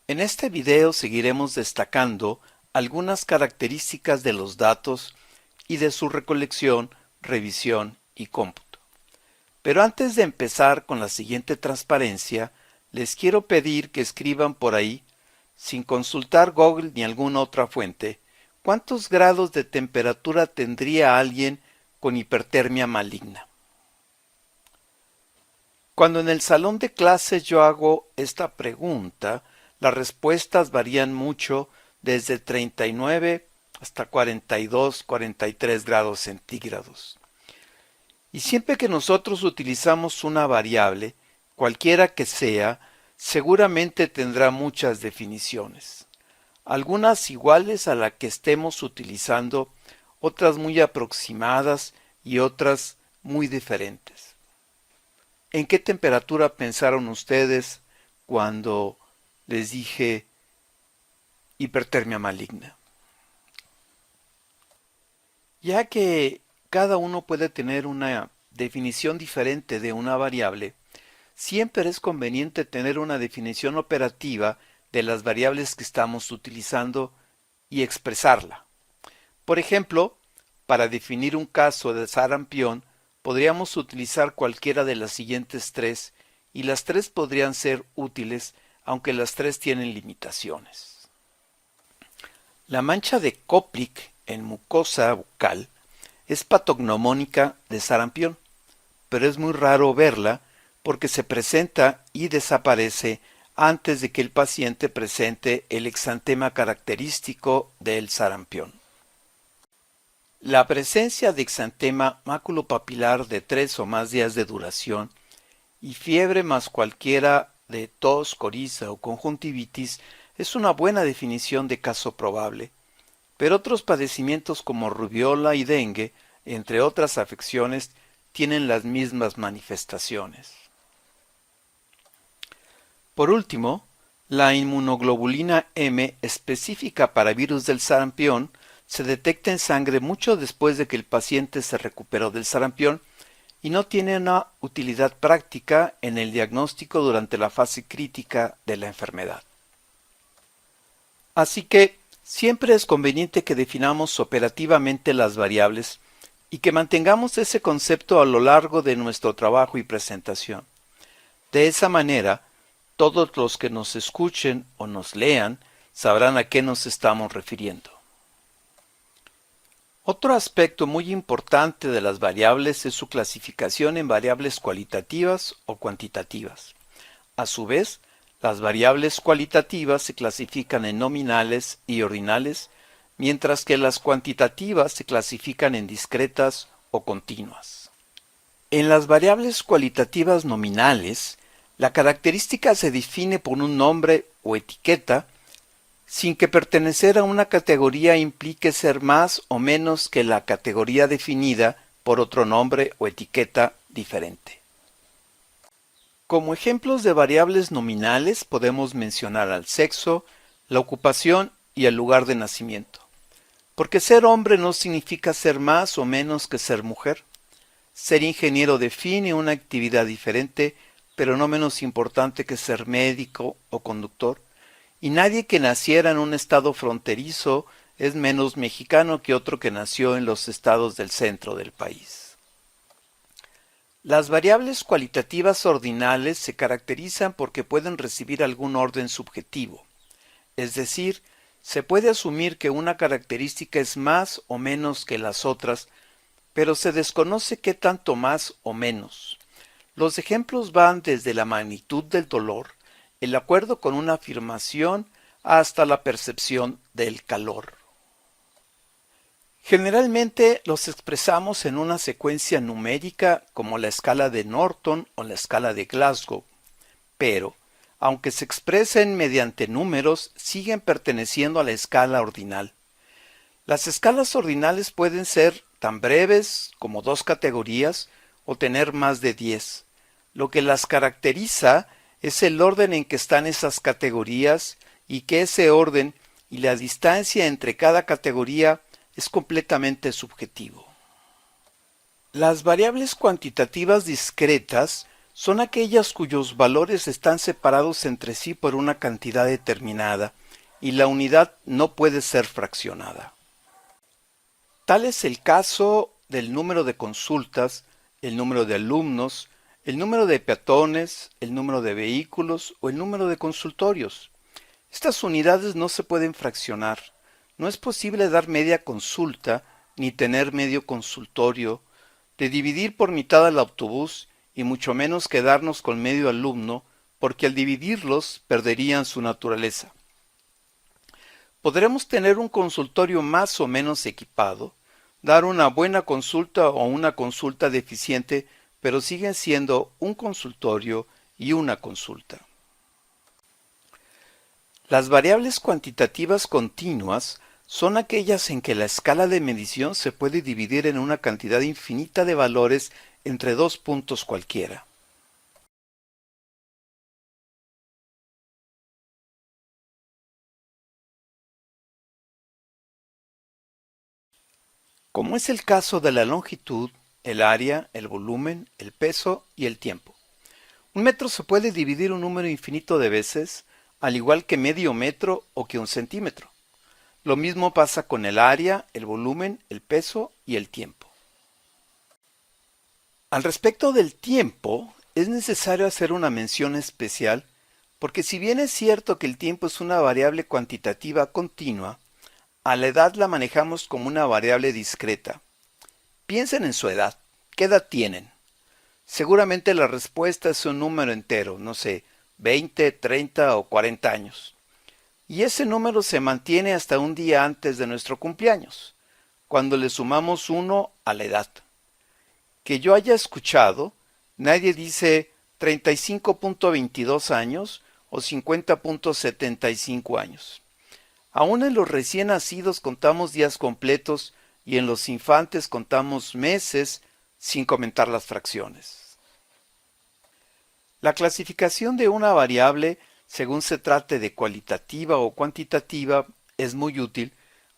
En este video seguiremos destacando algunas características de los datos y de su recolección, revisión y cómputo. Pero antes de empezar con la siguiente transparencia, les quiero pedir que escriban por ahí, sin consultar Google ni alguna otra fuente, ¿cuántos grados de temperatura tendría alguien con hipertermia maligna? Cuando en el salón de clases yo hago esta pregunta, las respuestas varían mucho desde 39 hasta 42, 43 grados centígrados. Y siempre que nosotros utilizamos una variable, cualquiera que sea, seguramente tendrá muchas definiciones. Algunas iguales a la que estemos utilizando, otras muy aproximadas y otras muy diferentes. ¿En qué temperatura pensaron ustedes cuando les dije hipertermia maligna? Ya que cada uno puede tener una definición diferente de una variable, siempre es conveniente tener una definición operativa de las variables que estamos utilizando y expresarla. Por ejemplo, para definir un caso de sarampión, podríamos utilizar cualquiera de las siguientes tres, y las tres podrían ser útiles, aunque las tres tienen limitaciones. La mancha de Koplik en mucosa bucal es patognomónica de sarampión, pero es muy raro verla porque se presenta y desaparece antes de que el paciente presente el exantema característico del sarampión. La presencia de exantema maculopapilar de 3 o más días de duración y fiebre más cualquiera de tos, coriza o conjuntivitis es una buena definición de caso probable, pero otros padecimientos como rubiola y dengue, entre otras afecciones, tienen las mismas manifestaciones. Por último, la inmunoglobulina M específica para virus del sarampión se detecta en sangre mucho después de que el paciente se recuperó del sarampión y no tiene una utilidad práctica en el diagnóstico durante la fase crítica de la enfermedad. Así que siempre es conveniente que definamos operativamente las variables y que mantengamos ese concepto a lo largo de nuestro trabajo y presentación. De esa manera, todos los que nos escuchen o nos lean sabrán a qué nos estamos refiriendo. Otro aspecto muy importante de las variables es su clasificación en variables cualitativas o cuantitativas. A su vez, las variables cualitativas se clasifican en nominales y ordinales, mientras que las cuantitativas se clasifican en discretas o continuas. En las variables cualitativas nominales, la característica se define por un nombre o etiqueta, sin que pertenecer a una categoría implique ser más o menos que la categoría definida por otro nombre o etiqueta diferente. Como ejemplos de variables nominales podemos mencionar al sexo, la ocupación y el lugar de nacimiento. Porque ser hombre no significa ser más o menos que ser mujer. Ser ingeniero define una actividad diferente, pero no menos importante que ser médico o conductor. Y nadie que naciera en un estado fronterizo es menos mexicano que otro que nació en los estados del centro del país. Las variables cualitativas ordinales se caracterizan porque pueden recibir algún orden subjetivo, es decir, se puede asumir que una característica es más o menos que las otras, pero se desconoce qué tanto más o menos. Los ejemplos van desde la magnitud del dolor, el acuerdo con una afirmación, hasta la percepción del calor. Generalmente los expresamos en una secuencia numérica como la escala de Norton o la escala de Glasgow, pero, aunque se expresen mediante números, siguen perteneciendo a la escala ordinal. Las escalas ordinales pueden ser tan breves como 2 categorías o tener más de 10. Lo que las caracteriza es el orden en que están esas categorías y que ese orden y la distancia entre cada categoría es completamente subjetivo. Las variables cuantitativas discretas son aquellas cuyos valores están separados entre sí por una cantidad determinada y la unidad no puede ser fraccionada. Tal es el caso del número de consultas, el número de alumnos, el número de peatones, el número de vehículos o el número de consultorios. Estas unidades no se pueden fraccionar. No es posible dar media consulta ni tener medio consultorio, de dividir por mitad al autobús y mucho menos quedarnos con medio alumno, porque al dividirlos perderían su naturaleza. Podremos tener un consultorio más o menos equipado, dar una buena consulta o una consulta deficiente, pero siguen siendo un consultorio y una consulta. Las variables cuantitativas continuas son aquellas en que la escala de medición se puede dividir en una cantidad infinita de valores entre dos puntos cualquiera. Como es el caso de la longitud, el área, el volumen, el peso y el tiempo. Un metro se puede dividir un número infinito de veces, al igual que medio metro o que un centímetro. Lo mismo pasa con el área, el volumen, el peso y el tiempo. Al respecto del tiempo, es necesario hacer una mención especial, porque si bien es cierto que el tiempo es una variable cuantitativa continua, a la edad la manejamos como una variable discreta. Piensen en su edad. ¿Qué edad tienen? Seguramente la respuesta es un número entero, no sé, 20, 30 o 40 años. Y ese número se mantiene hasta un día antes de nuestro cumpleaños, cuando le sumamos 1 a la edad. Que yo haya escuchado, nadie dice 35.22 años o 50.75 años. Aún en los recién nacidos contamos días completos y en los infantes contamos meses sin comentar las fracciones. La clasificación de una variable, según se trate de cualitativa o cuantitativa, es muy útil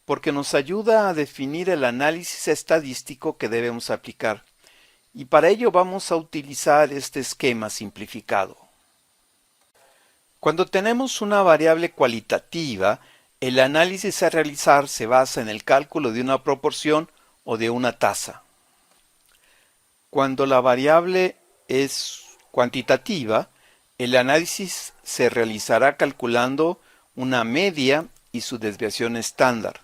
porque nos ayuda a definir el análisis estadístico que debemos aplicar. Y para ello vamos a utilizar este esquema simplificado. Cuando tenemos una variable cualitativa, el análisis a realizar se basa en el cálculo de una proporción o de una tasa. Cuando la variable es cuantitativa, el análisis se realizará calculando una media y su desviación estándar.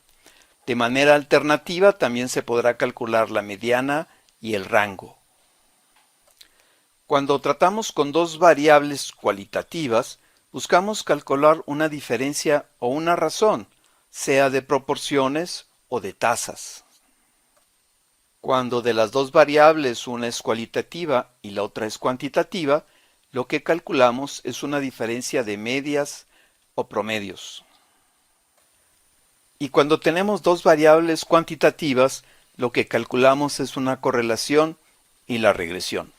De manera alternativa también se podrá calcular la mediana y el rango. Cuando tratamos con dos variables cualitativas, buscamos calcular una diferencia o una razón, sea de proporciones o de tasas. Cuando de las dos variables una es cualitativa y la otra es cuantitativa, lo que calculamos es una diferencia de medias o promedios. Y cuando tenemos dos variables cuantitativas, lo que calculamos es una correlación y la regresión.